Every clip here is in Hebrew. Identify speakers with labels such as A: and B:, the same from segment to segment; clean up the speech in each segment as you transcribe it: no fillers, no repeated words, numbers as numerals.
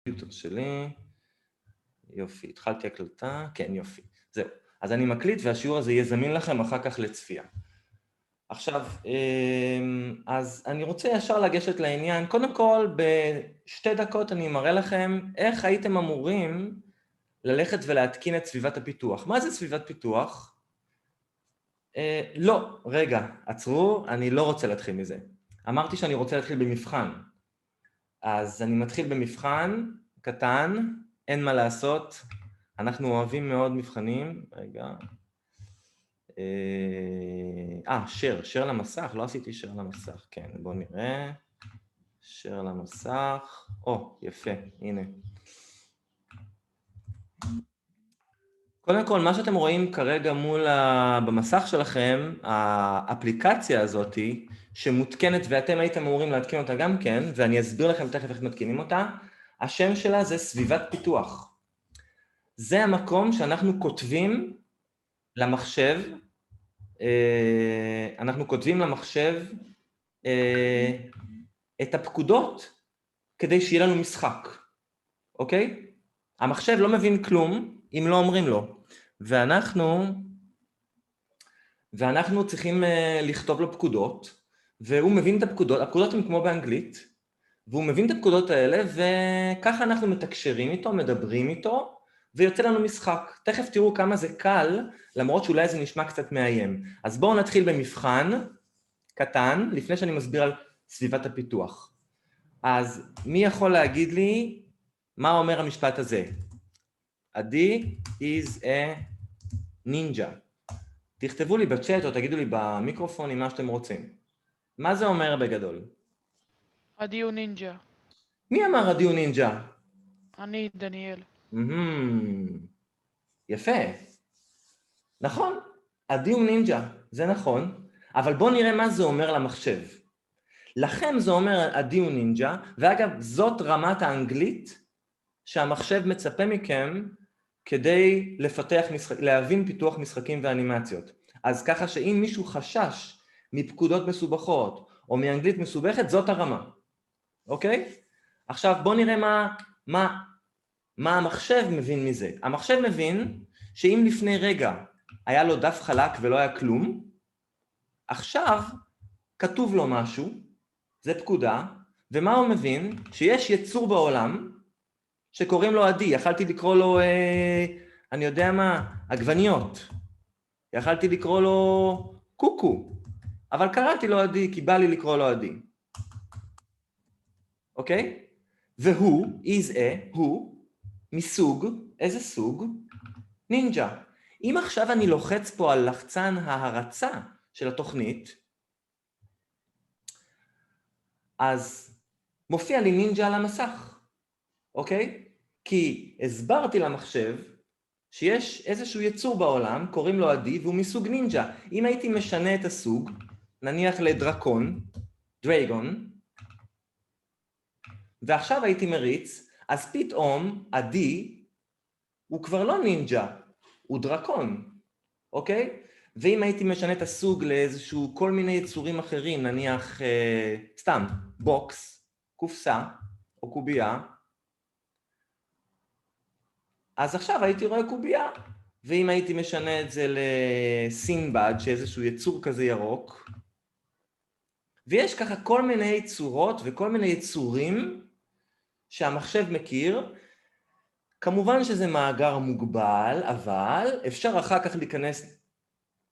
A: הקומפיוטר שלי, יופי, התחלתי הקלטה, כן יופי, זהו. אז אני מקליט והשיעור הזה יהיה זמין לכם אחר כך לצפייה. עכשיו, אז אני רוצה ישר לגשת לעניין. קודם כל, בשתי דקות אני מראה לכם איך הייתם אמורים ללכת ולהתקין את סביבת הפיתוח. מה זה סביבת פיתוח? לא, רגע, עצרו, אני לא רוצה להתחיל מזה. אמרתי שאני רוצה להתחיל במבחן. אז אני מתחיל במבחן קטן, אין מה לעשות, אנחנו אוהבים מאוד מבחנים, רגע. share למסך, לא עשיתי share למסך, כן, בואו נראה. share למסך, יפה, הנה. קודם כל, מה שאתם רואים כרגע במסך שלכם, האפליקציה הזאת שמותקנת ואתם הייתם אמורים להתקין אותה גם כן, ואני אסביר לכם תכף איך מתקינים אותה, השם שלה זה סביבת פיתוח. זה המקום שאנחנו כותבים למחשב, את הפקודות כדי שיהיה לנו משחק, אוקיי? המחשב לא מבין כלום אם לא אומרים לו, ואנחנו צריכים לכתוב לו פקודות, והוא מבין את הפקודות, הפקודות הן כמו באנגלית, והוא מבין את הפקודות האלה, וככה אנחנו מתקשרים איתו, מדברים איתו, ויוצא לנו משחק. תכף תראו כמה זה קל, למרות שאולי זה נשמע קצת מאיים. אז בואו נתחיל במבחן קטן, לפני שאני מסביר על סביבת הפיתוח. אז מי יכול להגיד לי מה אומר המשפט הזה? עדי is a ninja. תכתבו לי בצ'אט או תגידו לי במיקרופון עם מה שאתם רוצים. מה זה אומר בגדול?
B: עדי הוא נינג'ה.
A: מי אמר עדי הוא נינג'ה?
B: אני, דניאל.
A: יפה. נכון, עדי הוא נינג'ה, זה נכון, אבל בואו נראה מה זה אומר למחשב. לכם זה אומר עדי הוא נינג'ה, ואגב, זאת רמת האנגלית שהמחשב מצפה מכם כדי להבין פיתוח משחקים ואנימציות. אז ככה שאם מישהו חשש מפקודות מסובכות או מאנגלית מסובכת, זאת הרמה. אוקיי? עכשיו בואו נראה מה המחשב מבין מזה. המחשב מבין שאם לפני רגע היה לו דף חלק ולא היה כלום, עכשיו כתוב לו משהו, זה פקודה, ומה הוא מבין? שיש יצור בעולם שקוראים לו עדי, יכלתי לקרוא לו, אני יודע מה, עגבניות, יכלתי לקרוא לו קוקו, אבל קראתי לו עדי כי בא לי לקרוא לו עדי. אוקיי? והוא, is a, הוא, מסוג, איזה סוג? נינג'ה. אם עכשיו אני לוחץ פה על לחצן ההרצה של התוכנית, אז מופיע לי נינג'ה על המסך, אוקיי? כי הסברתי למחשב שיש איזשהו יצור בעולם, קוראים לו עדי, והוא מסוג נינג'ה. אם הייתי משנה את הסוג, נניח לדרקון, דרייגון, ועכשיו הייתי מריץ, אז פתאום עדי הוא כבר לא נינג'ה, הוא דרקון, אוקיי? ואם הייתי משנה את הסוג לאיזשהו כל מיני יצורים אחרים, נניח סתם בוקס, קופסה או קובייה, אז עכשיו הייתי רואה קובייה, ואם הייתי משנה את זה לסינבד, שאיזשהו יצור כזה ירוק, ויש ככה כל מיני צורות וכל מיני יצורים שהמחשב מכיר, כמובן שזה מאגר מוגבל, אבל אפשר אחר כך להיכנס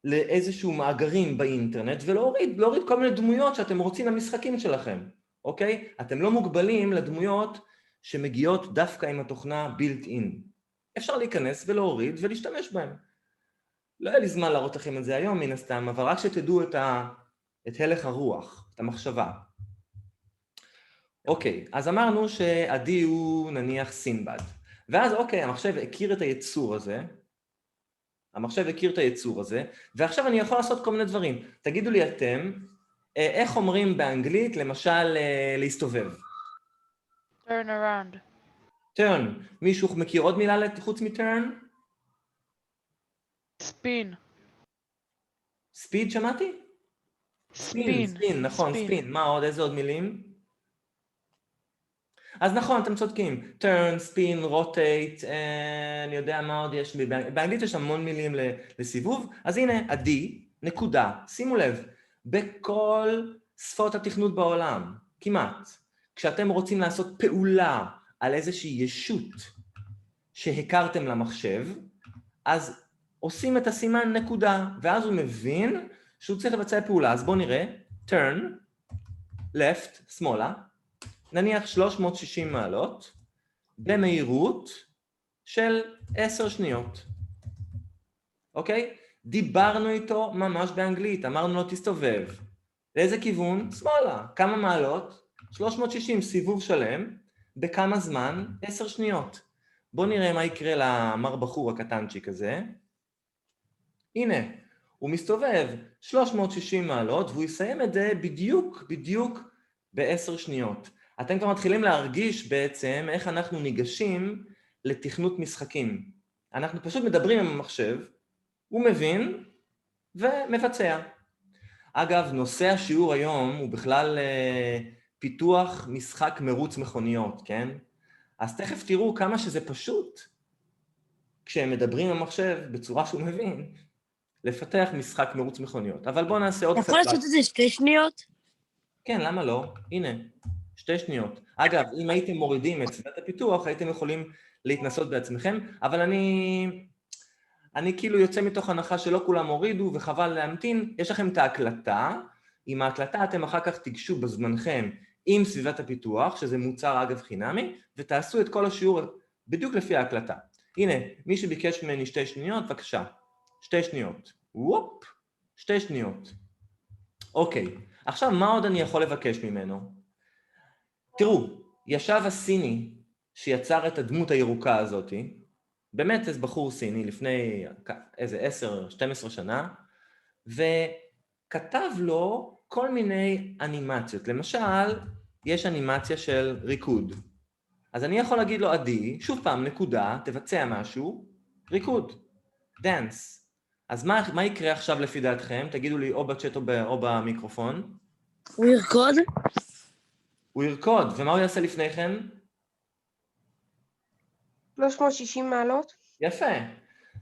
A: לאיזשהו מאגרים באינטרנט ולהוריד כל מיני דמויות שאתם רוצים למשחקים שלכם, אוקיי? אתם לא מוגבלים לדמויות שמגיעות דווקא עם התוכנה built in. אפשר להיכנס ולהוריד ולהשתמש בהם. לא היה לי זמן להראות לכם את זה היום מן הסתם, אבל רק שתדעו את הלך הרוח, את המחשבה. אוקיי, אז אמרנו שעדי הוא נניח סינבד. ואז אוקיי, המחשב הכיר את היצור הזה, ועכשיו אני יכול לעשות כל מיני דברים. תגידו לי אתם, איך אומרים באנגלית, למשל, להסתובב?
B: turn around.
A: turn. מישהו מכיר עוד מילה חוץ מ-turn?
B: spin.
A: speed שמעתי?
B: spin.
A: נכון, spin. מה עוד? איזה עוד מילים? אז נכון, אתם צודקים. turn, spin, rotate, אני יודע מה עוד יש. באנגלית יש המון מילים לסיבוב. אז הנה, ה-D, נקודה. שימו לב, בכל שפות התכנות בעולם, כמעט, כשאתם רוצים לעשות פעולה על איזושהי ישות שהכרתם למחשב, אז עושים את הסימן נקודה, ואז הוא מבין שהוא צריך לבצע פעולה. אז בואו נראה, turn, left, שמאלה, נניח 360 מעלות, במהירות של 10 שניות. אוקיי? דיברנו איתו ממש באנגלית, אמרנו לו תסתובב. לאיזה כיוון? שמאלה. כמה מעלות? 360, סיבוב שלם. בכמה זמן? 10 שניות. בואו נראה מה יקרה למר בחור הקטנצ'יק הזה. הנה, הוא מסתובב 360 מעלות, והוא יסיים את זה בדיוק ב10 שניות. אתם כבר מתחילים להרגיש בעצם איך אנחנו ניגשים לתכנות משחקים. אנחנו פשוט מדברים עם המחשב, הוא מבין ומבצע. אגב, נושא השיעור היום הוא בכלל פיתוח משחק מרוץ מכוניות, כן? אז תכף תראו כמה שזה פשוט, כשהם מדברים עם המחשב בצורה שהוא מבין, לפתח משחק מרוץ מכוניות. אבל בואו נעשה עוד
C: אתה
A: קצת...
C: יכול לעשות את זה 2 שניות?
A: כן, למה לא? הנה, 2 שניות. אגב, אם הייתם מורידים את סביבת הפיתוח, הייתם יכולים להתנסות בעצמכם, אבל אני כאילו יוצא מתוך הנחה שלא כולם הורידו וחבל להמתין. יש לכם את ההקלטה, עם ההקלטה אתם אחר כך תיגשו בזמנכם עם סביבת הפיתוח, שזה מוצר אגב חינמי, ותעשו את כל השיעור בדיוק לפי ההקלטה. הנה, מי שביקש ממני 2 שניות, בבקשה. 2 שניות. וופ, 2 שניות. אוקיי, עכשיו מה עוד אני יכול לבקש ממנו? תראו, ישב הסיני שיצר את הדמות הירוקה הזאת, באמת איזה בחור סיני לפני איזה 10-12 שנה, וכתב לו כל מיני אנימציות. למשל, יש אנימציה של ריקוד. אז אני יכול להגיד לו, עדי, שוב פעם, נקודה, תבצע משהו, ריקוד, דנס. אז מה יקרה עכשיו לפי דעתכם? תגידו לי או בצ'אט או במיקרופון.
C: הוא ירקוד?
A: הוא ירקוד, ומה הוא יעשה לפני כן?
D: 360 מעלות?
A: יפה.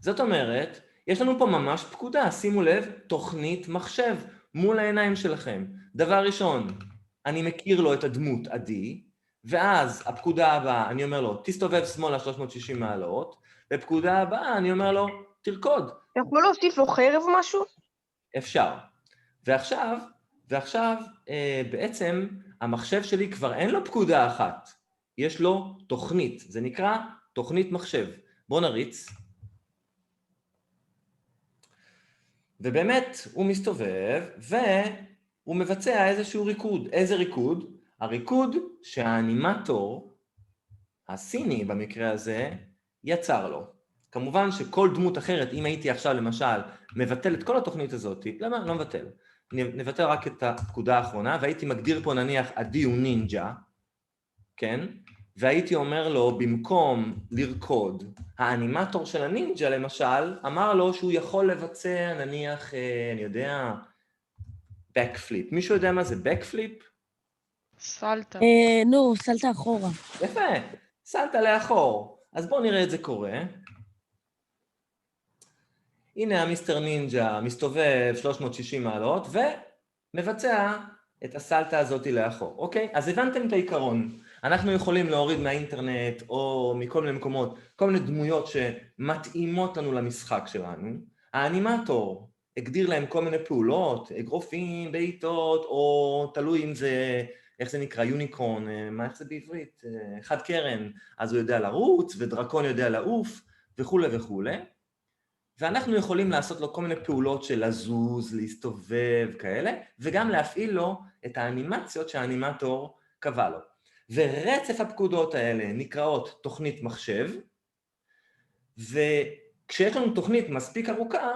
A: זאת אומרת, יש לנו פה ממש פקודה, שימו לב, תוכנית מחשב מול העיניים שלכם. דבר ראשון, אני מכיר לו את הדמות עדי, ואז הפקודה הבאה, אני אומר לו, תסתובב שמאלה 360 מעלות, בפקודה הבאה אני אומר לו, תרקוד.
D: אתה יכול להוסיף לו חרב או משהו?
A: אפשר. ועכשיו בעצם המחשב שלי כבר אין לו פקודה אחת, יש לו תוכנית, זה נקרא תוכנית מחשב. בואו נריץ. ובאמת הוא מסתובב והוא מבצע איזשהו ריקוד. איזה ריקוד? הריקוד שהאנימטור, הסיני במקרה הזה, יצר לו. כמובן שכל דמות אחרת, אם הייתי עכשיו למשל מבטל את כל התוכנית הזאת, למה? לא מבטל. נבטל רק את הפקודה האחרונה, והייתי מגדיר פה נניח עדי הוא נינג'ה, כן? והייתי אומר לו, במקום לרקוד, האנימטור של הנינג'ה למשל, אמר לו שהוא יכול לבצע נניח, אני יודע, backflip. מישהו יודע מה זה backflip?
B: סלטה.
C: נו, סלטה אחורה.
A: יפה, סלטה לאחור. אז בואו נראה את זה קורה. הנה המיסטר נינג'ה מסתובב 360 מעלות ומבצע את הסלטה הזאת לאחור, אוקיי? אז הבנתם את העיקרון. אנחנו יכולים להוריד מהאינטרנט או מכל מיני מקומות, כל מיני דמויות שמתאימות לנו למשחק שלנו. האנימטור הגדיר להם כל מיני פעולות, אגרופים, בעיטות, או תלוי אם זה, איך זה נקרא, יוניקורן, מה איך זה בעברית? חד קרן, אז הוא יודע לרוץ, ודרקון יודע לעוף, וכו' וכו'. ואנחנו יכולים לעשות לו כל מיני פעולות של לזוז, להסתובב, כאלה, וגם להפעיל לו את האנימציות שהאנימטור קבע לו. ורצף הפקודות האלה נקראות תוכנית מחשב, וכשיש לנו תוכנית מספיק ארוכה,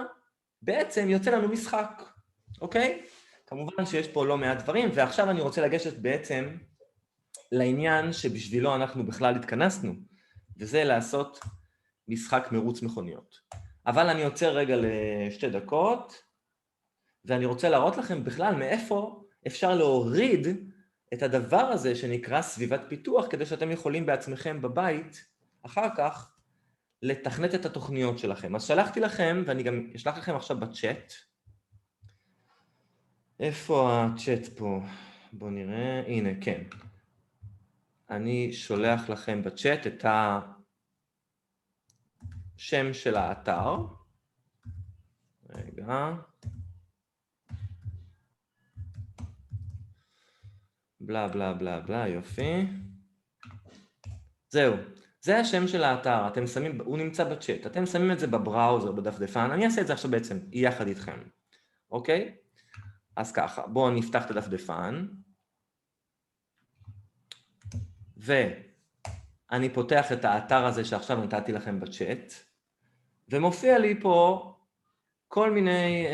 A: בעצם יוצא לנו משחק, אוקיי? כמובן שיש פה לא מעט דברים, ועכשיו אני רוצה לגשת בעצם לעניין שבשבילו אנחנו בכלל התכנסנו, וזה לעשות משחק מרוץ מכוניות. אבל אני עוצר רגע ל2 דקות, ואני רוצה להראות לכם בכלל מאיפה אפשר להוריד את הדבר הזה שנקרא סביבת פיתוח, כדי שאתם יכולים בעצמכם בבית, אחר כך, לתכנת את התוכניות שלכם. אז שלחתי לכם, ואני גם אשלח לכם עכשיו בצ'אט. איפה הצ'אט פה? בואו נראה, הנה, כן. אני שולח לכם בצ'אט את השם של האתר. רגע. בלה בלה בלה בלה, יופי. זהו, זה השם של האתר, אתם שמים, הוא נמצא בצ'אט, אתם שמים את זה בבראוזר, בדפדפן, אני אעשה את זה עכשיו בעצם, יחד איתכם, אוקיי? אז ככה, בואו נפתח את הדפדפן, ואני פותח את האתר הזה שעכשיו נתתי לכם בצ'אט, ומופיע לי פה כל מיני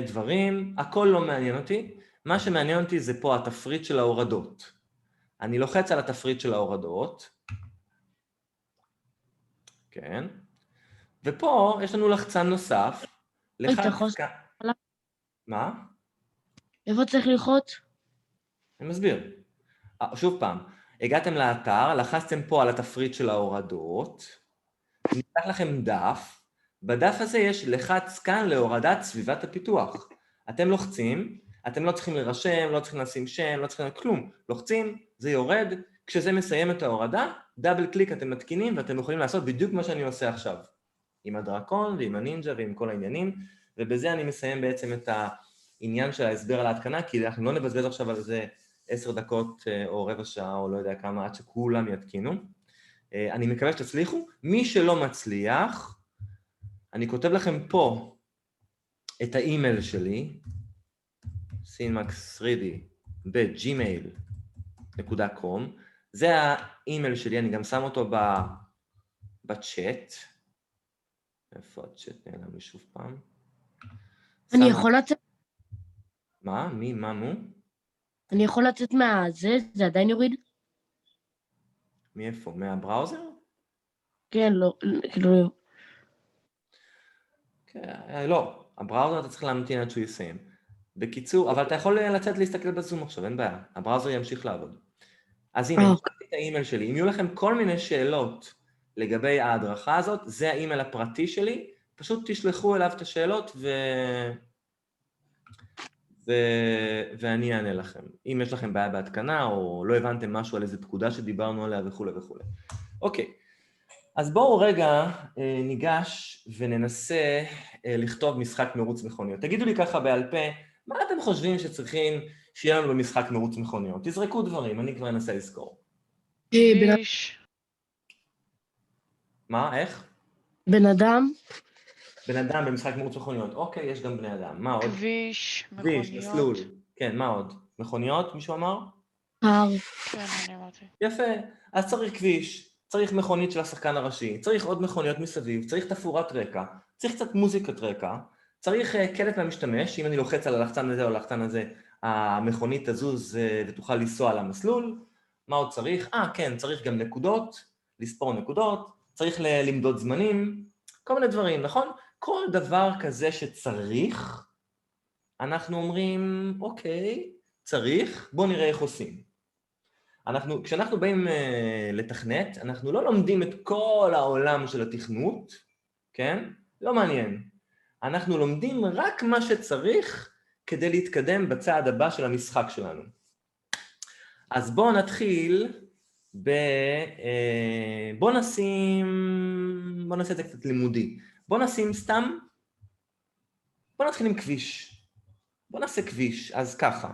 A: דברים, הכל לא מעניין אותי, מה שמעניין אותי זה פה התפריט של ההורדות. אני לוחץ על התפריט של ההורדות, כן, ופה יש לנו לחצן נוסף, מה?
C: איפה צריך ללחוץ?
A: אני מסביר. שוב פעם, הגעתם לאתר, לחצתם פה על התפריט של ההורדות, נפתח לכם דף, בדף הזה יש לחץ כאן להורדת סביבת הפיתוח. אתם לוחצים, אתם לא צריכים לרשם, לא צריכים לשים שם, לא צריכים כלום. לוחצים, זה יורד, כשזה מסיים את ההורדה, דאבל קליק אתם מתקינים ואתם יכולים לעשות בדיוק מה שאני עושה עכשיו. עם הדרקון ועם הנינג'ה ועם כל העניינים, ובזה אני מסיים בעצם את העניין של ההסבר על ההתקנה, כי אנחנו לא נבזבז עכשיו על זה 10 דקות או רבע שעה או לא יודע כמה, עד שכולם יתקינו. אני מקווה שתצליחו. מי שלא מצליח, אני כותב לכם פה את האימייל שלי, cinemax3d@gmail.com, זה האימייל שלי, אני גם שם אותו בצ'אט. איפה הצ'אט נעלם לי שוב פעם?
C: אני יכול לצאת?
A: מה? מי? מה מו?
C: אני יכול לצאת מהזה? זה עדיין יוריד?
A: מאיפה? מהבראוזר?
C: כן, לא, כאילו...
A: לא, הבראוזר אתה צריך להמתין עד שהוא יסיים. בקיצור, אבל אתה יכול לצאת להסתכל בזום עכשיו, אין בעיה, הבראוזר ימשיך לעבוד. אז הנה, נשארתי את האימייל שלי, אם יהיו לכם כל מיני שאלות לגבי ההדרכה הזאת, זה האימייל הפרטי שלי, פשוט תשלחו אליו את השאלות ואני אענה לכם. אם יש לכם בעיה בהתקנה או לא הבנתם משהו על איזה פקודה שדיברנו עליה וכו' וכו'. אוקיי, אז בואו רגע ניגש וננסה לכתוב משחק מרוץ מכוניות. תגידו לי ככה בעל פה, מה אתם חושבים שצריכים שיהיה לנו במשחק מרוץ מכוניות? תזרקו דברים, אני כבר אנסה לזכור.
B: כביש.
A: מה? איך?
C: בן אדם?
A: בן אדם במשחק מרוץ מכוניות. אוקיי, יש גם בני אדם. מה עוד?
B: כביש,
A: כביש,
B: מכוניות.
A: מסלול. כן, מה עוד? מכוניות, מישהו אמר?
C: הר.
B: כן, אני אמרתי.
A: יפה. אז צריך כביש, צריך מכונית של השחקן הראשי, צריך עוד מכוניות מסביב, צריך תפאורת רקע, צריך קצת מוזיקת רקע, צריך קלט מהמשתמש, אם אני לוחץ על הלחצן הזה או הלחצן הזה, המכונית תזוז ותוכל לנסוע על המסלול. מה עוד צריך? כן, צריך גם נקודות, לספור נקודות, צריך למדוד זמנים, כל מיני דברים, נכון? כל דבר כזה שצריך, אנחנו אומרים, אוקיי, צריך, בואו נראה איך עושים. כשאנחנו באים לתכנת, אנחנו לא לומדים את כל העולם של התכנות, כן? לא מעניין. אנחנו לומדים רק מה שצריך כדי להתקדם בצעד הבא של המשחק שלנו. אז בואו נתחיל בואו נעשה את זה קצת לימודי. בואו נשים סתם, בואו נתחיל עם כביש. בואו נעשה כביש, אז ככה.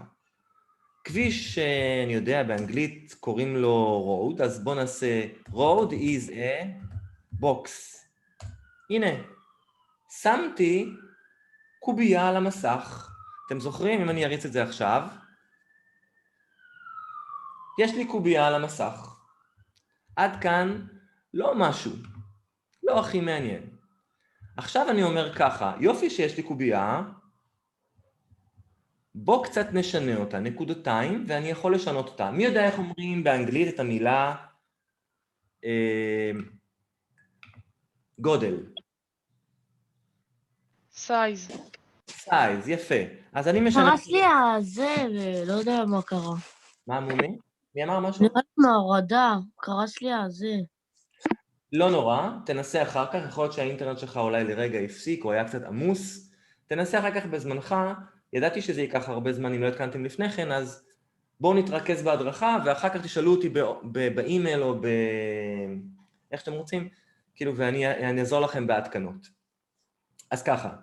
A: כביש, אני יודע, באנגלית קוראים לו road, אז בואו נעשה road is a box. הנה, שמתי קובייה על המסך. אתם זוכרים, אם אני אריץ את זה עכשיו? יש לי קובייה על המסך. עד כאן לא משהו, לא הכי מעניין. עכשיו אני אומר ככה, יופי שיש לי קובייה, בוא קצת נשנה אותה, נקודתיים, ואני יכול לשנות אותה. מי יודע איך אומרים באנגלית את המילה גודל?
B: סייז.
A: סייז, יפה. אז אני משנה...
C: פרס לי הזה, ולא יודע מה קרה.
A: מה מומי? מי אמר משהו?
C: נראה לי מההורדה, קרס לי הזה.
A: לא נורא, תנסה אחר כך, יכול להיות שהאינטרנט שלך אולי לרגע הפסיק, או היה קצת עמוס, תנסה אחר כך בזמנך, ידעתי שזה ייקח הרבה זמן אם לא התקנתם לפני כן, אז בואו נתרכז בהדרכה, ואחר כך תשאלו אותי באימייל או איך שאתם רוצים, כאילו, ואני אעזור לכם בהתקנות. אז ככה,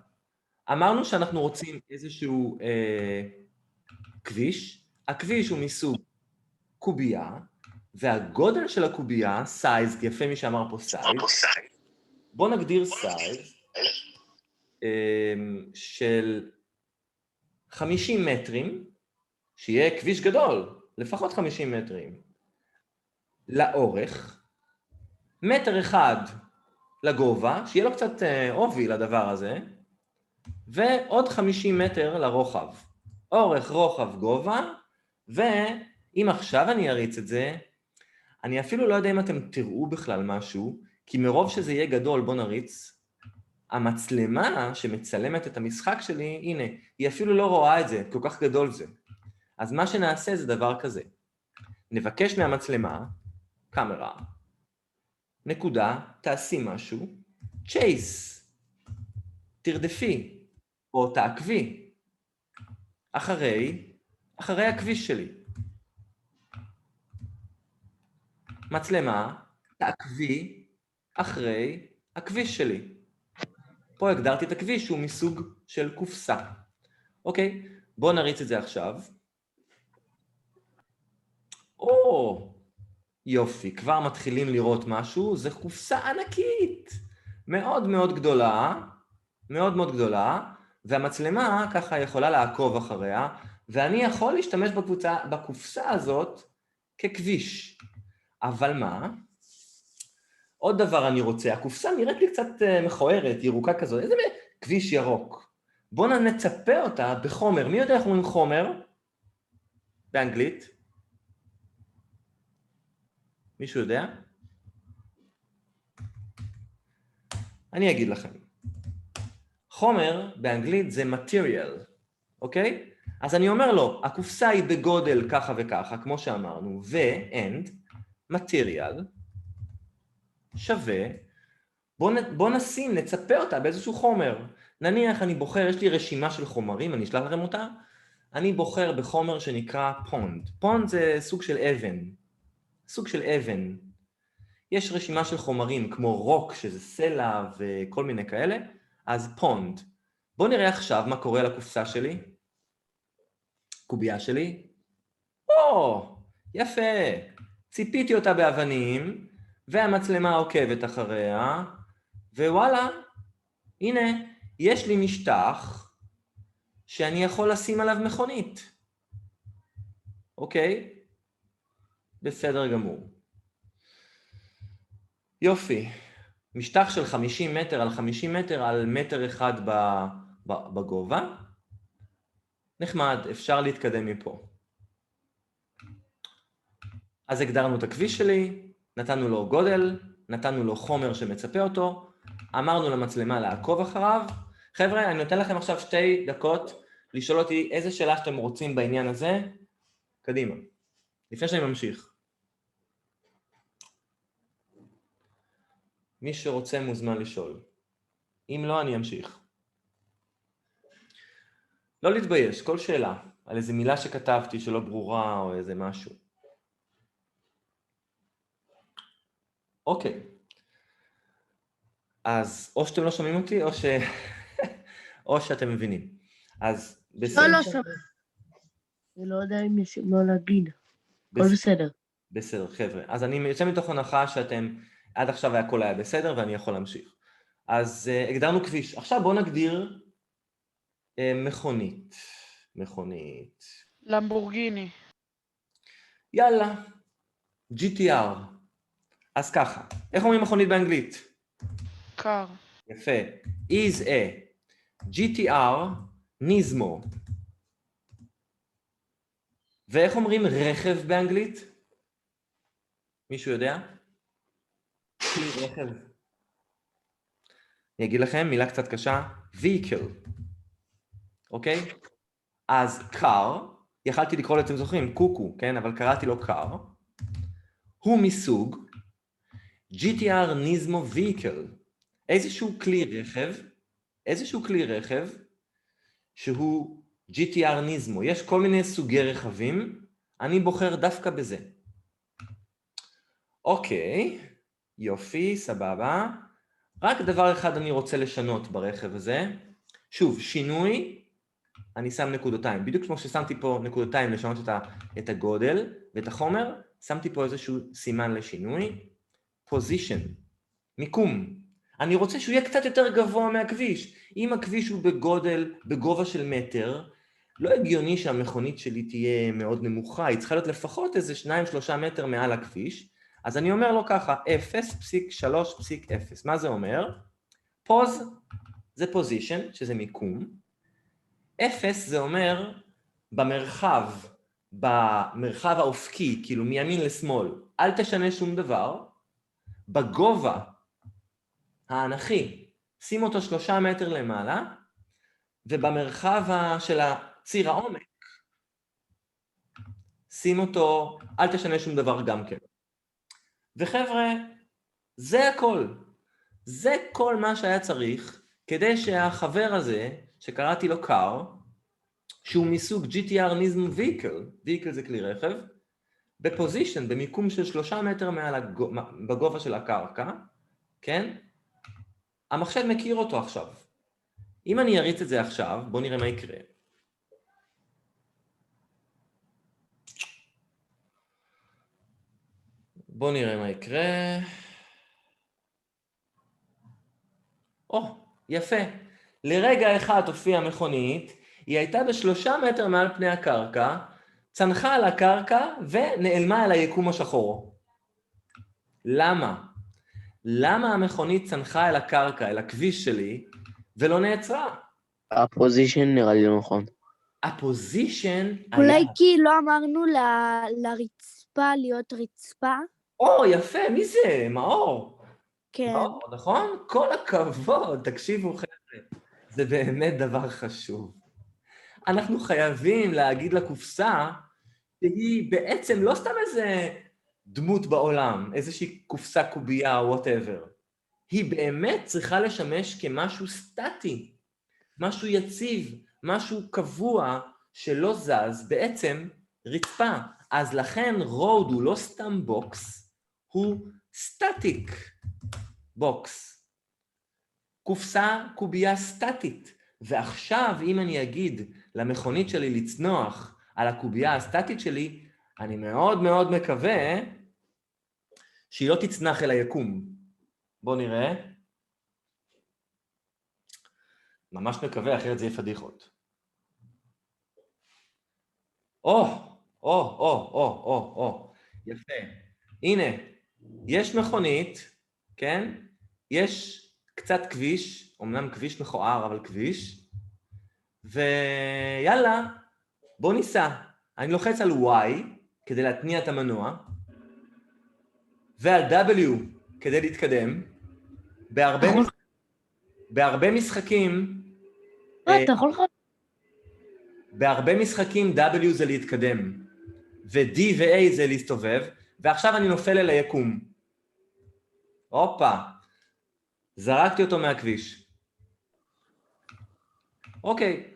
A: אמרנו שאנחנו רוצים איזשהו כביש, הכביש הוא מסוג קובייה, והגודל של הקובייה, סייז, יפה מי שאמר פה סייז, בוא נגדיר סייז של 50 מטרים, שיהיה כביש גדול, לפחות 50 מטרים, לאורך, מטר אחד לגובה, שיהיה לו קצת עובי לדבר הזה, ועוד 50 מטר לרוחב. אורך, רוחב, גובה, ואם עכשיו אני אריץ את זה, אני אפילו לא יודע אם אתם תראו בכלל משהו, כי מרוב שזה יהיה גדול, בוא נריץ, המצלמה שמצלמת את המשחק שלי, הנה, היא אפילו לא רואה את זה, כל כך גדול זה. אז מה שנעשה זה דבר כזה. נבקש מהמצלמה, קאמרה, נקודה, תעשי משהו, צ'ייס, תרדפי, או תעקבי, אחרי הכביש שלי. מצלמה, תעקבי אחרי הכביש שלי. פה הגדרתי את הכביש שהוא מסוג של קופסה. אוקיי, בואו נריץ את זה עכשיו. יופי, כבר מתחילים לראות משהו, זה קופסה ענקית, מאוד מאוד גדולה, מאוד מאוד גדולה, והמצלמה ככה יכולה לעקוב אחריה, ואני יכול להשתמש בקופסה הזאת ככביש. אבל מה? עוד דבר אני רוצה, הקופסה נראית לי קצת מכוערת, ירוקה כזאת, איזה כביש ירוק. בואו נצפה אותה בחומר, מי יודע איך אומרים חומר? באנגלית? מישהו יודע? אני אגיד לכם. חומר באנגלית זה material, אוקיי? אז אני אומר לו, הקופסה היא בגודל ככה וככה, כמו שאמרנו, ו-and, material, שווה, בוא נשים, נצפה אותה באיזשהו חומר. נניח אני בוחר, יש לי רשימה של חומרים, אני אשלח לכם אותה, אני בוחר בחומר שנקרא פונד. פונד זה סוג של אבן. סוג של אבן. יש רשימה של חומרים כמו רוק, שזה סלע וכל מיני כאלה, אז פונד. בואו נראה עכשיו מה קורה לקופסה שלי. קובייה שלי. יפה. ציפיתי אותה באבנים, והמצלמה עוקבת אחריה, ווואלה, הנה, יש לי משטח שאני יכול לשים עליו מכונית. אוקיי? בסדר גמור. יופי. משטח של 50 מטר על 50 מטר על מטר אחד בגובה. נחמד, אפשר להתקדם מפה. אז הגדרנו את הכביש שלי, נתנו לו גודל, נתנו לו חומר שמצפה אותו, אמרנו למצלמה לעקוב אחריו. חבר'ה, אני נותן לכם עכשיו 2 דקות לשאול אותי איזה שאלה שאתם רוצים בעניין הזה. קדימה, לפני שאני ממשיך. מי שרוצה מוזמן לשאול. אם לא, אני אמשיך. לא להתבייש, כל שאלה, על איזה מילה שכתבתי שלא ברורה או איזה משהו. אוקיי. אז או שאתם לא שומעים אותי, או שאתם מבינים. אז בסדר.
C: לא שומע. אני לא יודע אם יש מה להגיד. הכל בסדר.
A: בסדר, חבר'ה. אז אני יוצא מתוך הנחה שאתם, עד עכשיו הכל היה בסדר ואני יכול להמשיך. אז הגדרנו כביש. עכשיו בואו נגדיר מכונית. מכונית.
B: למבורגיני.
A: יאללה. GTR. אז ככה, איך אומרים מכונית באנגלית?
B: קר.
A: יפה. is a GTR ניזמו. ואיך אומרים רכב באנגלית? מישהו יודע? כלי רכב. אני אגיד לכם מילה קצת קשה, vehicle. אוקיי? אז car יכלתי לקרוא לו, אתם זוכרים, קוקו, כן? אבל קראתי לו קאר. הוא מסוג GTR ניזמו וייקל. איזשהו כלי רכב שהוא GTR ניזמו. יש כל מיני סוגי רכבים, אני בוחר דווקא בזה. אוקיי, יופי, סבבה. רק דבר אחד אני רוצה לשנות ברכב הזה. שוב, שינוי, אני שם נקודותיים. בדיוק כמו ששמתי פה נקודותיים לשנות את הגודל ואת החומר, שמתי פה איזשהו סימן לשינוי. position, מיקום. אני רוצה שהוא יהיה קצת יותר גבוה מהכביש. אם הכביש הוא בגובה של מטר, לא הגיוני שהמכונית שלי תהיה מאוד נמוכה, היא צריכה להיות לפחות איזה 2-3 מטר מעל הכביש, אז אני אומר לו ככה, 0.3.0. מה זה אומר? pause זה position, שזה מיקום. 0 זה אומר במרחב האופקי, כאילו מימין לשמאל, אל תשנה שום דבר. בגובה האנכי, שים אותו 3 מטר למעלה, ובמרחב של ציר העומק, שים אותו, אל תשנה שום דבר גם כן. וחבר'ה, זה הכל. זה כל מה שהיה צריך, כדי שהחבר הזה, שקראתי לו קאר, שהוא מסוג GTR ניזמו וייקל זה כלי רכב, בפוזישן, במיקום של 3 מטר בגובה של הקרקע, כן? המחשב מכיר אותו עכשיו. אם אני אריץ את זה עכשיו, בואו נראה מה יקרה. בואו נראה מה יקרה. יפה. לרגע אחד הופיעה מכונית, היא הייתה ב3 מטר מעל פני הקרקע, צנחה על הקרקע ונעלמה אל היקום השחור. למה? למה המכונית צנחה אל הקרקע, אל הכביש שלי, ולא נעצרה?
C: הפוזישן נראה לי לא נכון.
A: הפוזישן
E: אולי כי לא אמרנו לרצפה להיות רצפה?
A: יפה, מי זה? מאור.
E: כן.
A: מאור, נכון? כל הכבוד, תקשיבו חבר'ה, זה באמת דבר חשוב. אנחנו חייבים להגיד לקופסה שהיא בעצם לא סתם איזה דמות בעולם, איזושהי קופסה קובייה או whatever. היא באמת צריכה לשמש כמשהו סטטי, משהו יציב, משהו קבוע שלא זז, בעצם רצפה. אז לכן רוד הוא לא סתם בוקס, הוא סטטיק בוקס. קופסה קובייה סטטית. ועכשיו אם אני אגיד למכונית שלי לצנוח על הקובייה הסטטית שלי, אני מאוד מאוד מקווה שהיא לא תצנח אל היקום. בואו נראה. ממש מקווה, אחרת זה יהיה פדיחות. יפה. הנה, יש מכונית, כן? יש קצת כביש, אמנם כביש מכוער, אבל כביש, ויאללה, בוא ניסע. אני לוחץ על Y כדי להתניע את המנוע, ועל W כדי להתקדם. בהרבה משחקים,
C: אתה יכול
A: בהרבה משחקים W זה להתקדם, ו-D ו-A זה להסתובב, ועכשיו אני נופל אל היקום. זרקתי אותו מהכביש. אוקיי,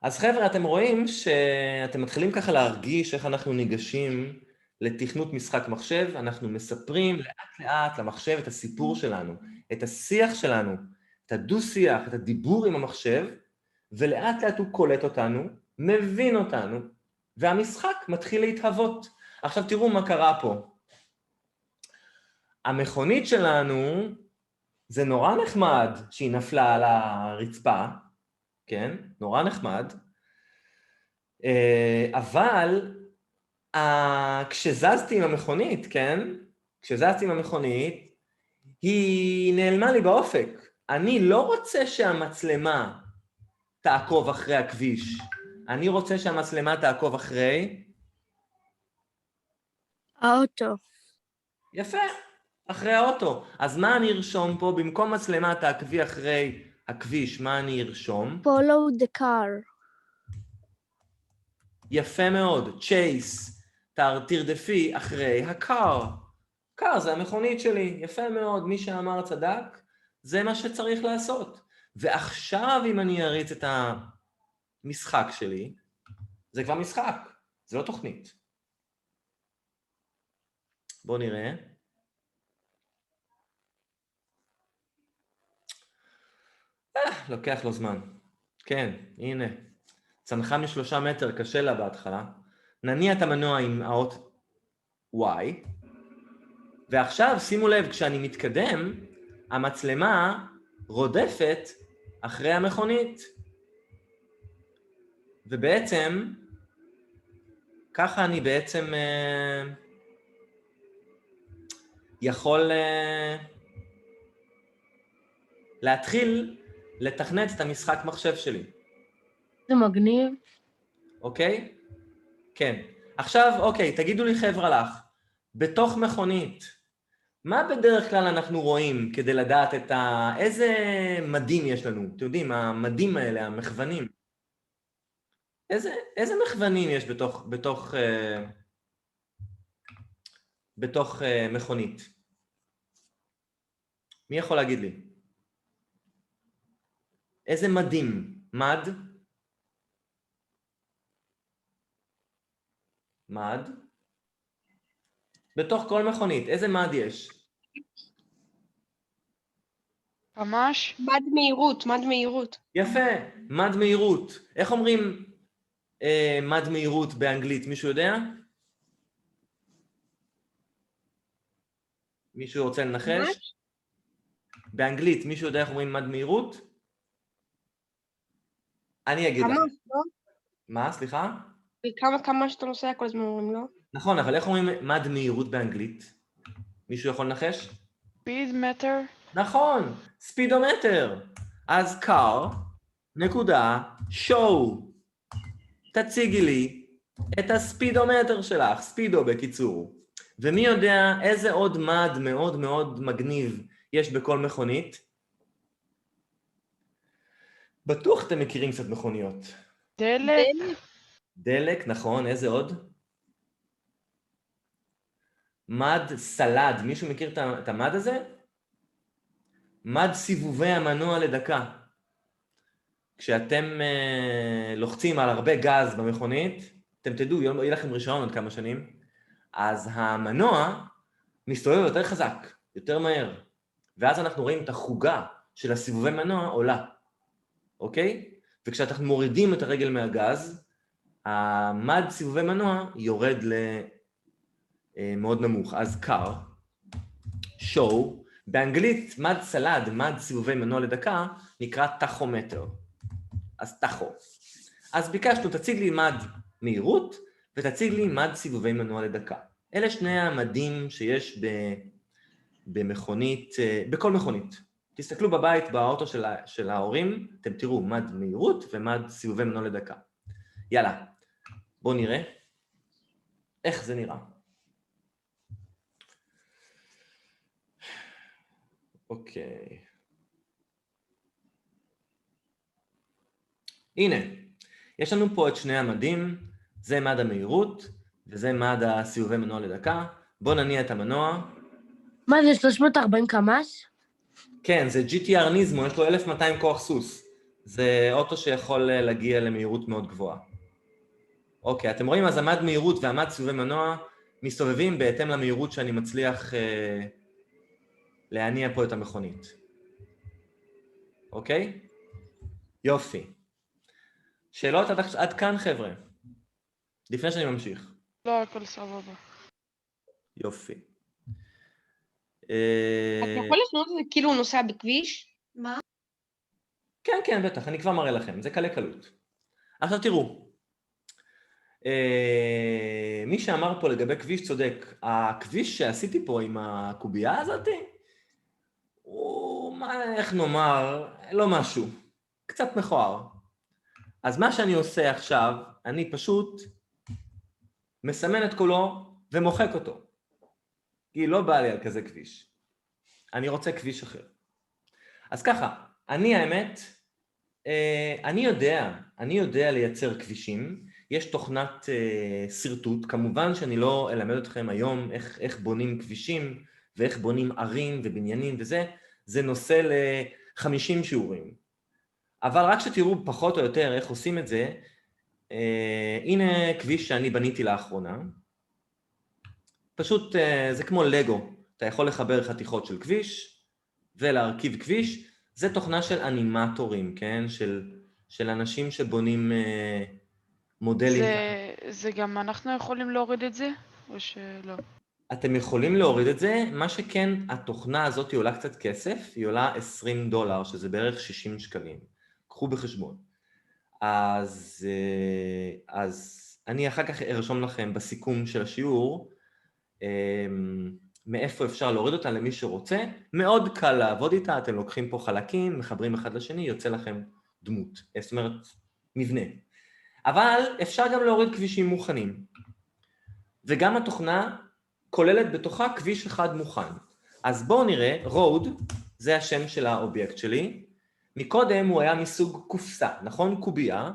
A: אז חבר'ה, אתם רואים שאתם מתחילים ככה להרגיש איך אנחנו ניגשים לתכנות משחק מחשב, אנחנו מספרים לאט לאט למחשב את הסיפור שלנו, את השיח שלנו, את הדו-שיח, את הדיבור עם המחשב, ולאט לאט הוא קולט אותנו, מבין אותנו, והמשחק מתחיל להתהוות. עכשיו תראו מה קרה פה. המכונית שלנו, זה נורא נחמד שהיא נפלה על הרצפה, כן? נורא נחמד, אבל כשזזתי עם המכונית, כן? כשזזתי עם המכונית, היא נעלמה לי באופק. אני לא רוצה שהמצלמה תעקוב אחרי הכביש. אני רוצה שהמצלמה תעקוב אחרי
E: האוטו.
A: יפה, אחרי האוטו. אז מה אני ארשום פה? במקום מצלמה תעקבי אחרי הכביש, מה אני ארשום?
E: follow the car.
A: יפה מאוד. chase, תרדפי אחרי הקר. קר זה המכונית שלי, יפה מאוד. מי שאמר צדק, זה מה שצריך לעשות. ועכשיו אם אני אריץ את המשחק שלי, זה כבר משחק, זה לא תוכנית. בואו נראה. לוקח לו זמן. כן, הנה. צנחה מ3 מטר, קשה לה בהתחלה. נניע את המנוע עם האות Y, ועכשיו שימו לב, כשאני מתקדם, המצלמה רודפת אחרי המכונית. ובעצם, ככה אני בעצם יכול להתחיל לתכנת את המשחק מחשב שלי.
C: זה מגניב.
A: אוקיי? כן. עכשיו, אוקיי, תגידו לי חבר'ה לך, בתוך מכונית, מה בדרך כלל אנחנו רואים כדי לדעת איזה מדים יש לנו? אתם יודעים, המדים האלה, המכוונים. איזה מכוונים יש בתוך מכונית? מי יכול להגיד לי? איזה מדים? מד? מד? בתוך כל מכונית, איזה מד יש?
B: ממש?
D: מד מהירות, מד מהירות.
A: יפה, מד מהירות. איך אומרים מד מהירות באנגלית? מישהו יודע? מישהו רוצה לנחש? באנגלית, מישהו יודע איך אומרים מד מהירות? אני אגיד לך.
D: כמה, לא?
A: מה, סליחה?
D: כמה שאתה נוסע כל הזמן אומרים, לא?
A: נכון, אבל איך אומרים מד מהירות באנגלית? מישהו יכול לנחש?
B: speed meter?
A: נכון, ספידומטר. אז car, נקודה, show. תציגי לי את הספידומטר שלך, ספידו בקיצור. ומי יודע איזה עוד מד מאוד מאוד מגניב יש בכל מכונית? בטוח אתם מכירים קצת מכוניות.
B: דלק?
A: דלק, נכון, איזה עוד? מד סלד, מישהו מכיר את המד הזה? מד סיבובי המנוע לדקה. כשאתם לוחצים על הרבה גז במכונית, אתם תדעו, יהיה לכם רישיון עוד כמה שנים, אז המנוע מסתובב יותר חזק, יותר מהר, ואז אנחנו רואים את החוגה של הסיבובי מנוע עולה, אוקיי? וכשאנחנו מורידים את הרגל מהגז, המד סיבובי מנוע יורד מאוד נמוך, אז car, show, באנגלית מד סלד, מד סיבובי מנוע לדקה, נקרא טכומטר. אז טכו. אז ביקשנו, תציג לי מד מהירות, ותציג לי מד סיבובי מנוע לדקה. אלה שני המדים שיש במכונית, בכל מכונית. תסתכלו בבית, באוטו של ההורים, אתם תראו מד מהירות ומד סיבובי מנוע לדקה. יאללה, בואו נראה איך זה נראה. אוקיי. הנה, יש לנו פה את שני המדים, זה מד המהירות, וזה מד הסיבובי מנוע לדקה. בואו נניע את המנוע.
C: מה זה, 340 קמ"ש?
A: כן, זה GTR ניזמו, יש לו 1200 כוח סוס. זה אוטו שיכול להגיע למהירות מאוד גבוהה. אוקיי, אתם רואים, אז המד מהירות והמד סיבובי מנוע מסתובבים בהתאם למהירות שאני מצליח להניע פה את המכונית. אוקיי? יופי. שאלות עד כאן, חבר'ה? לפני שאני ממשיך.
B: לא, הכל סבבה.
A: יופי.
D: אתה יכול לשנות את זה כאילו הוא נוסע בכביש?
A: כן, כן, בטח, אני כבר מראה לכם, זה קלה קלות. עכשיו תראו, מי שאמר פה לגבי כביש צודק, הכביש שעשיתי פה עם הקובייה הזאת, הוא, איך נאמר, לא משהו, קצת מכוער. אז מה שאני עושה עכשיו, אני פשוט מסמן את קולו ומוחק אותו. כי לא בא לי על כזה כביש. אני רוצה כביש אחר. אז ככה, אני האמת, אני יודע לייצר כבישים, יש תוכנת סרטוט, כמובן שאני לא אלמד אתכם היום איך בונים כבישים, ואיך בונים ערים ובניינים וזה, זה נושא ל-50 שיעורים. אבל רק שתראו פחות או יותר איך עושים את זה, הנה כביש שאני בניתי לאחרונה, פשוט זה כמו לגו, אתה יכול לחבר חתיכות של כביש ולהרכיב כביש, זה תוכנה של אנימטורים, כן? של אנשים שבונים מודלים.
B: זה גם אנחנו יכולים להוריד את זה, או שלא?
A: אתם יכולים להוריד את זה, מה שכן, התוכנה הזאת היא עולה קצת כסף, היא עולה $20, שזה בערך 60 שקלים. קחו בחשבון. אז אני אחר כך ארשום לכם בסיכום של השיעור, מאיפה אפשר להוריד אותה למי שרוצה. מאוד קל לעבוד איתה, אתם לוקחים פה חלקים, מחברים אחד לשני, יוצא לכם דמות, זאת אומרת, מבנה. אבל אפשר גם להוריד כבישים מוכנים. וגם התוכנה כוללת בתוכה כביש אחד מוכן. אז בואו נראה, road, זה השם של האובייקט שלי, מקודם הוא היה מסוג קופסה, נכון? קובייה,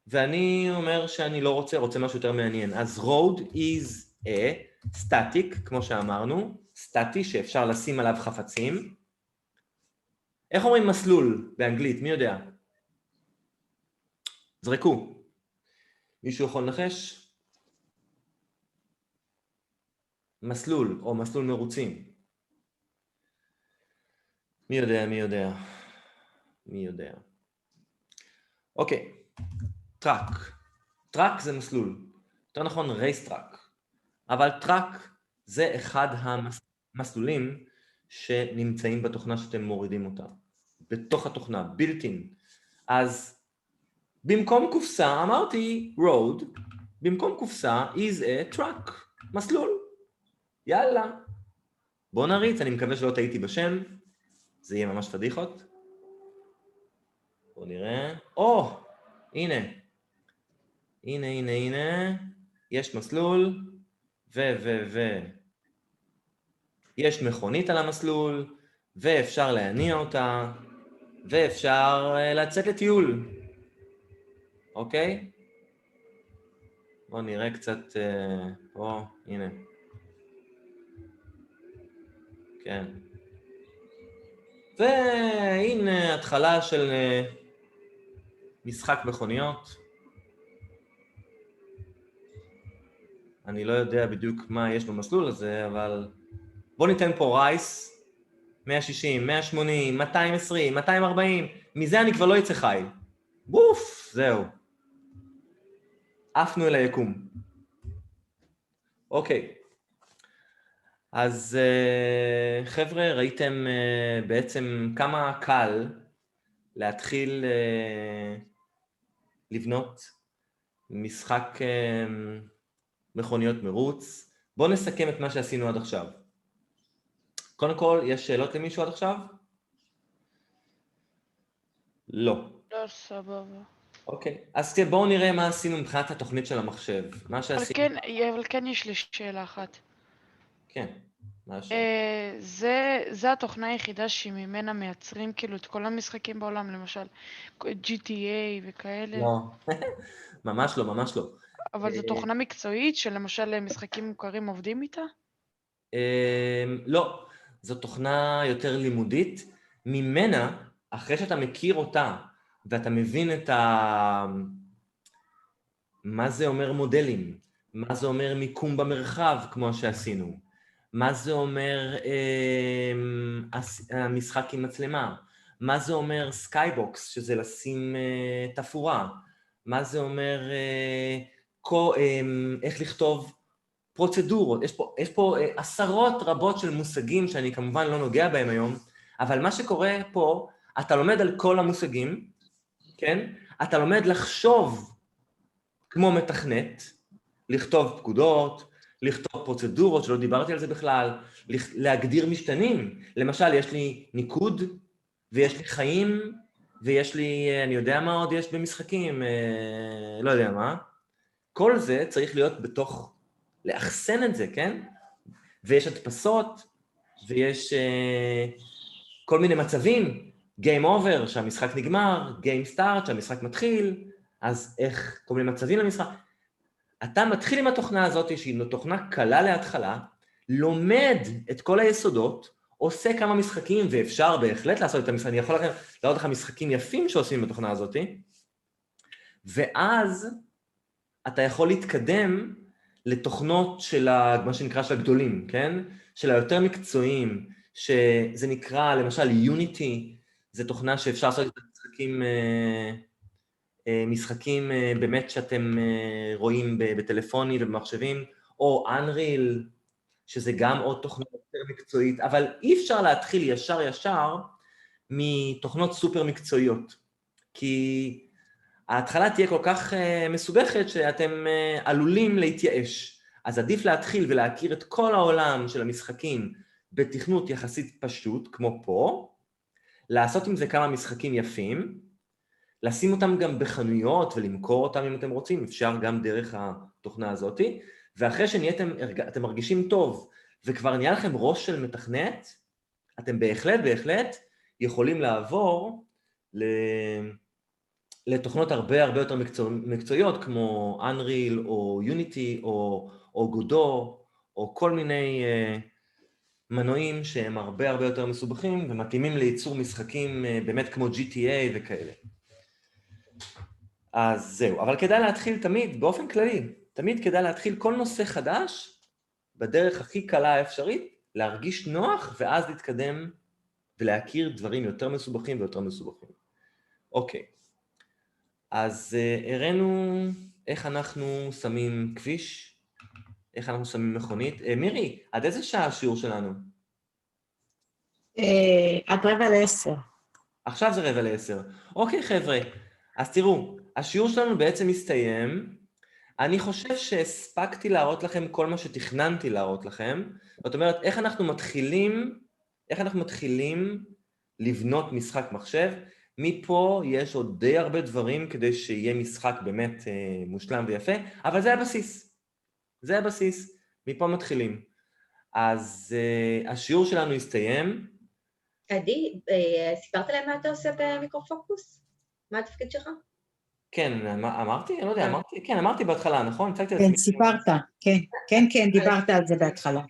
A: ואני אומר שאני לא רוצה משהו יותר מעניין. אז road is a static, כמו שאמרנו, סטטי שאפשר לשים עליו חפצים. איך אומרים מסלול באנגלית? מי יודע? זרקו. מישהו יכול לנחש? מסלול או מסלול מרוצים. מי יודע, מי יודע? מי יודע? אוקיי, טראק. טראק זה מסלול. יותר נכון רייס טראק. אבל טראק זה אחד המסלולים שנמצאים בתוכנה שאתם מורידים אותה. בתוך התוכנה, בילט-אין. אז במקום קופסה אמרתי road, במקום קופסה is a track, מסלול. יאללה. בואו נריץ, אני מקווה שלא טעיתי בשם. זה יהיה ממש פדיחות. בואו נראה. הנה. הנה. יש מסלול, יש מכונית על המסלול, ואפשר להניע אותה, ואפשר לצאת לטיול. אוקיי? בואו נראה קצת פה, הנה. כן. והנה התחלה של משחק מכוניות. אני לא יודע בדיוק מה יש במסלול הזה, אבל בוא ניתן פה רייס, 160, 180, 220, 240, מזה אני כבר לא יצא חי. בוף, זהו. עפנו אל היקום. אוקיי. אז חבר'ה, ראיתם בעצם כמה קל להתחיל לבנות משחק מכוניות מרוץ. בואו נסכם את מה שעשינו עד עכשיו. קודם כל, יש שאלות למישהו עד עכשיו? לא.
B: לא, סבבה.
A: אוקיי, אז בואו נראה מה עשינו מבחינת התוכנית של המחשב. מה שעשינו...
B: אבל כן יש לי שאלה אחת.
A: כן, מה השאלה?
B: זה התוכנה היחידה שממנה מייצרים כאילו את כל המשחקים בעולם, למשל GTA וכאלה.
A: לא, ממש לא, ממש לא.
B: אבל זו תוכנה מקצועית שלמשל משחקים מוכרים עובדים איתה?
A: לא, זו תוכנה יותר לימודית. ממנה, אחרי שאתה מכיר אותה, ואתה מבין מה זה אומר מודלים, מה זה אומר מיקום במרחב, כמו שעשינו, מה זה אומר המשחק עם מצלמה, מה זה אומר סקייבוקס, שזה לשים תפאורה, מה זה אומר איך לכתוב פרוצדורות. יש פה עשרות רבות של מושגים שאני כמובן לא נוגע בהם היום, אבל מה שקורה פה, אתה לומד על כל המושגים, כן? אתה לומד לחשוב כמו מתכנת, לכתוב פקודות, לכתוב פרוצדורות, שלא דיברתי על זה בכלל, להגדיר משתנים. למשל, יש לי ניקוד, ויש לי חיים, ויש לי, אני יודע מה עוד יש במשחקים, לא יודע מה. כל זה צריך להיות בתוך, לאחסן את זה, כן? ויש הדפסות, ויש כל מיני מצבים, Game over, שהמשחק נגמר, Game start, שהמשחק מתחיל, אז איך כל מיני מצבים למשחק. אתה מתחיל עם התוכנה הזאת, שהיא תוכנה קלה להתחלה, לומד את כל היסודות, עושה כמה משחקים, ואפשר בהחלט לעשות את המשחקים, אני יכול להראות לך משחקים יפים שעושים בתוכנה הזאת, ואז אתה יכול להתקדם לתוכנות של מה שנקרא של הגדולים, כן? של היותר מקצועיים, שזה נקרא למשל יוניטי, זו תוכנה שאפשר לעשות את משחקים באמת שאתם רואים בטלפונים ובמחשבים, או Unreal, שזה גם עוד תוכנה יותר מקצועית, אבל אי אפשר להתחיל ישר מתוכנות סופר מקצועיות, כי ההתחלה תהיה כל כך מסובכת שאתם עלולים להתייאש. אז עדיף להתחיל ולהכיר את כל העולם של המשחקים בתכנות יחסית פשוט, כמו פה, לעשות עם זה כמה משחקים יפים, לשים אותם גם בחנויות ולמכור אותם אם אתם רוצים, אפשר גם דרך התוכנה הזאת, ואחרי שאתם מרגישים טוב וכבר נהיה לכם ראש של מתכנת, אתם בהחלט יכולים לעבור לתוכנות הרבה יותר מקצועיות, כמו Unreal או Unity או Godot, או כל מיני מנועים שהם הרבה יותר מסובכים ומתאימים לייצור משחקים באמת כמו GTA וכאלה. אז זהו, אבל כדאי להתחיל תמיד, באופן כללי, תמיד כדאי להתחיל כל נושא חדש בדרך הכי קלה האפשרית, להרגיש נוח ואז להתקדם ולהכיר דברים יותר מסובכים ויותר מסובכים. אוקיי, אז הראינו איך אנחנו שמים כביש, איך אנחנו שמים מכונית. מירי, עד איזה שעה השיעור שלנו?
F: עד 9:45.
A: עכשיו זה 9:45. אוקיי חבר'ה, אז תראו, השיעור שלנו בעצם מסתיים, אני חושב שהספקתי להראות לכם כל מה שתכננתי להראות לכם, זאת אומרת, איך אנחנו מתחילים לבנות משחק מחשב, מפה יש עוד די הרבה דברים כדי שיהיה משחק באמת מושלם ויפה, אבל זה הבסיס, מפה מתחילים. אז השיעור שלנו הסתיים.
G: עדי, סיפרת להם מה אתה עושה במיקרופוקוס? מה התפקיד שלך?
A: כן, אמרתי? אני לא יודע, אמרתי בהתחלה, נכון?
F: כן, סיפרת, כן, דיברת על זה בהתחלה.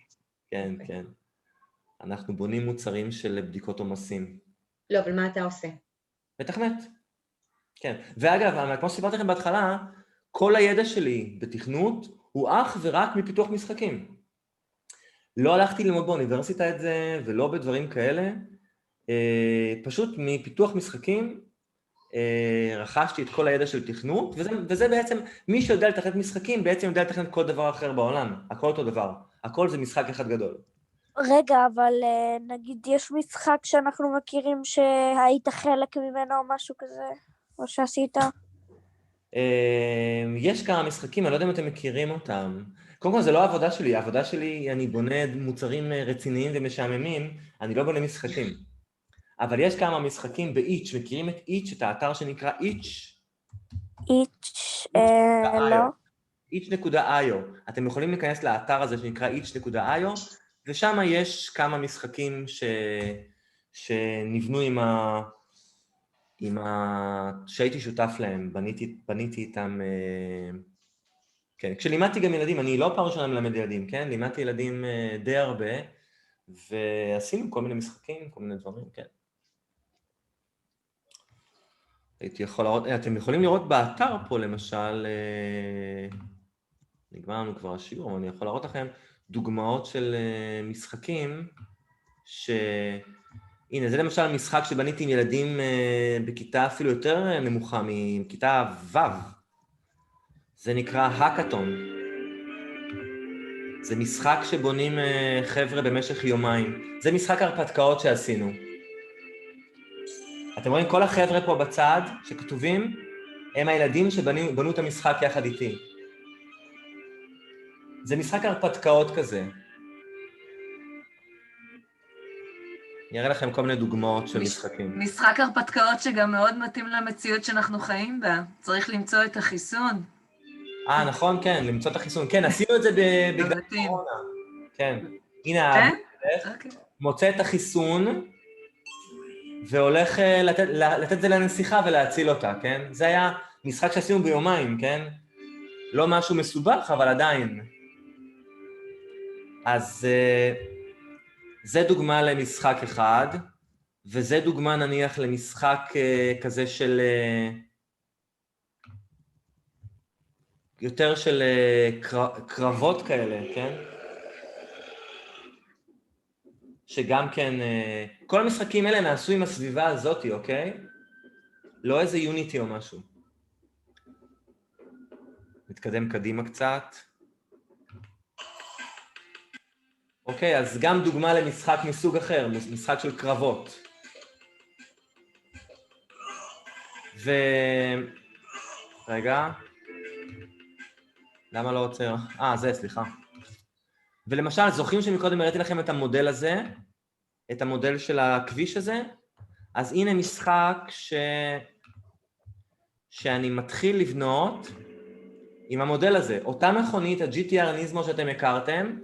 A: כן. אנחנו בונים מוצרים של בדיקות עומסים.
G: לא, אבל מה אתה עושה?
A: מתכנת. כן, ואגב, כמו שסיפרתי לכם בהתחלה, כל הידע שלי בתכנות הוא אך ורק מפיתוח משחקים. לא הלכתי ללמוד באוניברסיטה את זה, ולא בדברים כאלה, פשוט מפיתוח משחקים, רכשתי את כל הידע של תכנות, וזה בעצם, מי שיודע לתכנת משחקים, בעצם יודע לתכנת כל דבר אחר בעולם, הכל אותו דבר, הכל זה משחק אחד גדול.
E: רגע, אבל נגיד יש משחק שאנחנו מכירים שהיית חלק ממנו או משהו כזה, או שעשית?
A: יש כמה משחקים, אני לא יודע אם אתם מכירים אותם. קודם כל, זה לא העבודה שלי, העבודה שלי, אני בונה מוצרים רציניים ומשעממים, אני לא בונה משחקים. אבל יש כמה משחקים ב-itch, מכירים את itch, את האתר שנקרא itch?
E: itch, לא.
A: itch.io. אתם יכולים להיכנס לאתר הזה שנקרא itch.io, ושם יש כמה משחקים שנבנו שהייתי שותף להם, בניתי איתם, כן, כשלימדתי גם ילדים, אני לא פעם ראשונה מלמד ילדים, כן? לימדתי ילדים די הרבה, ועשינו כל מיני משחקים, כל מיני דברים, כן. הייתי יכול לראות, אתם יכולים לראות באתר פה למשל, נגמר לנו כבר השיעור, אבל אני יכול להראות לכם דוגמאות של משחקים, הנה, זה למשל משחק שבניתי עם ילדים בכיתה אפילו יותר נמוכה, מכיתה ו'. זה נקרא האקתון. זה משחק שבונים חבר'ה במשך יומיים. זה משחק הרפתקאות שעשינו. אתם רואים, כל החבר'ה פה בצד שכתובים, הם הילדים שבנו את המשחק יחד איתי. זה משחק הרפתקאות כזה. אני אראה לכם כל מיני דוגמאות של משחקים.
H: משחק הרפתקאות שגם מאוד מתאים למציאות שאנחנו חיים בה. צריך למצוא את החיסון.
A: נכון, כן, למצוא את החיסון. כן, עשינו את זה בגלל קורונה. כן. הנה, מוצא את החיסון, והולך לתת את זה לנסיכה ולהציל אותה, כן? זה היה משחק שעשינו ביומיים, כן? לא משהו מסובך, אבל עדיין. אז זה דוגמה למשחק אחד, וזה דוגמה נניח למשחק כזה של... יותר של קרבות כאלה, כן? שגם כן, כל המשחקים האלה נעשו עם הסביבה הזאת, אוקיי? לא איזה יוניטי או משהו. נתקדם קדימה קצת. אוקיי, אז גם דוגמה למשחק מסוג אחר, משחק של קרבות. רגע. למה לא עוצר? זה, סליחה. ולמשל, זוכרים שמקודם הראיתי לכם את המודל הזה? את המודל של הכביש הזה? אז הנה משחק שאני מתחיל לבנות עם המודל הזה. אותה מכונית, ה-GTR ניזמו שאתם הכרתם,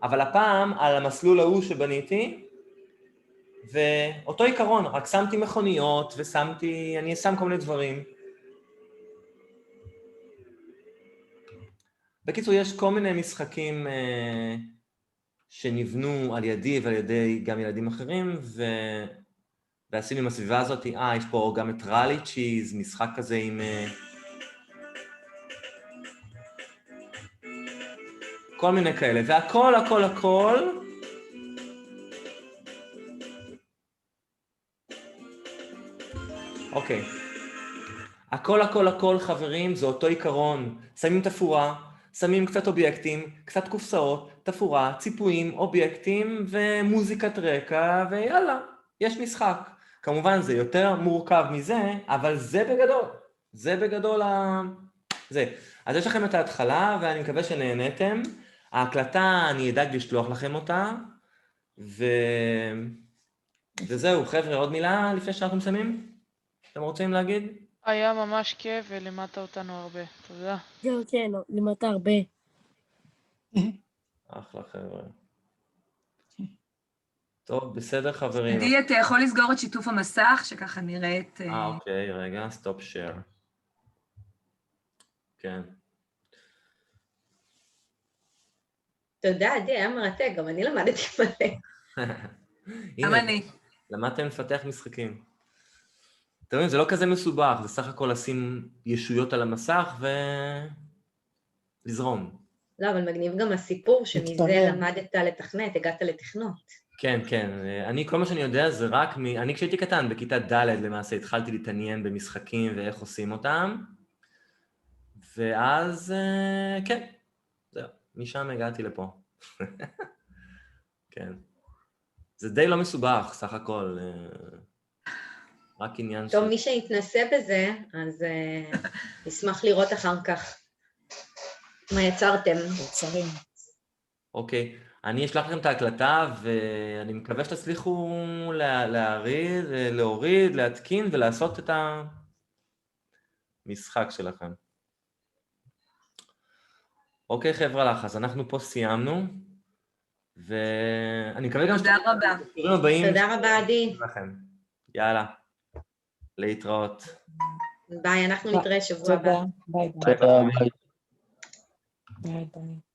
A: אבל הפעם על המסלול ההוא שבניתי, ואותו עיקרון, רק שמתי מכוניות אני שם כל מיני דברים. בקיצור, יש כל מיני משחקים שנבנו על ידי ועל ידי גם ילדים אחרים, ועשינו עם הסביבה הזאת, יש פה גם את ראלי צ'יז, משחק כזה עם... כל מיני כאלה, והכל, הכל, הכל... אוקיי. הכל, הכל, הכל, חברים, זה אותו עיקרון. שמים תפורה, שמים קצת אובייקטים, קצת קופסאות, תפורה, ציפויים, אובייקטים ומוזיקת רקע, ויאללה, יש משחק. כמובן זה יותר מורכב מזה, אבל זה בגדול. זה בגדול זה. אז יש לכם את ההתחלה, ואני מקווה שנהנתם. ההקלטה, אני אדאג לשלוח לכם אותה, וזהו, חבר'ה, עוד מילה לפני שאנחנו מסיימים? אתם רוצים להגיד?
B: היה ממש כיף ולימדת אותנו הרבה. תודה.
C: זהו, כן, לימדת הרבה.
A: אחלה חבר'ה. טוב, בסדר חברים.
H: עדי, אתה יכול לסגור את שיתוף המסך, שככה נראה את...
A: אוקיי, רגע, סטופ שייר. כן.
G: תודה, עדי, היה מרתק, גם אני למדתי מלא.
H: גם אני.
A: למדתם לפתח משחקים. אתם יודעים, זה לא כזה מסובך, זה סך הכל לשים ישויות על המסך ולזרום.
G: לא, אבל מגניב גם הסיפור שמזה למדת לתכנת, הגעת לתכנות.
A: כן, כן. כל מה שאני יודע זה רק אני כשהייתי קטן, בכיתה ד' למעשה, התחלתי להתעניין במשחקים ואיך עושים אותם, ואז, כן, זהו, משם הגעתי לפה. כן. זה די לא מסובך, סך הכל. רק עניין
G: טוב, מי שיתנסה בזה, אז נשמח לראות אחר כך מה יצרתם.
F: יצרים.
A: אוקיי, אני אשלח לכם את ההקלטה, ואני מקווה שתצליחו להוריד, להתקין ולעשות את המשחק שלכם. אוקיי, חבר'ה לך, אז אנחנו פה סיימנו, ואני מקווה גם
H: תודה רבה.
G: תודה רבה, עדי.
A: יאללה. להתראות.
G: ביי, אנחנו נתראה שבוע הבא.
F: ביי ביי.
A: ביי ביי.
F: ביי ביי.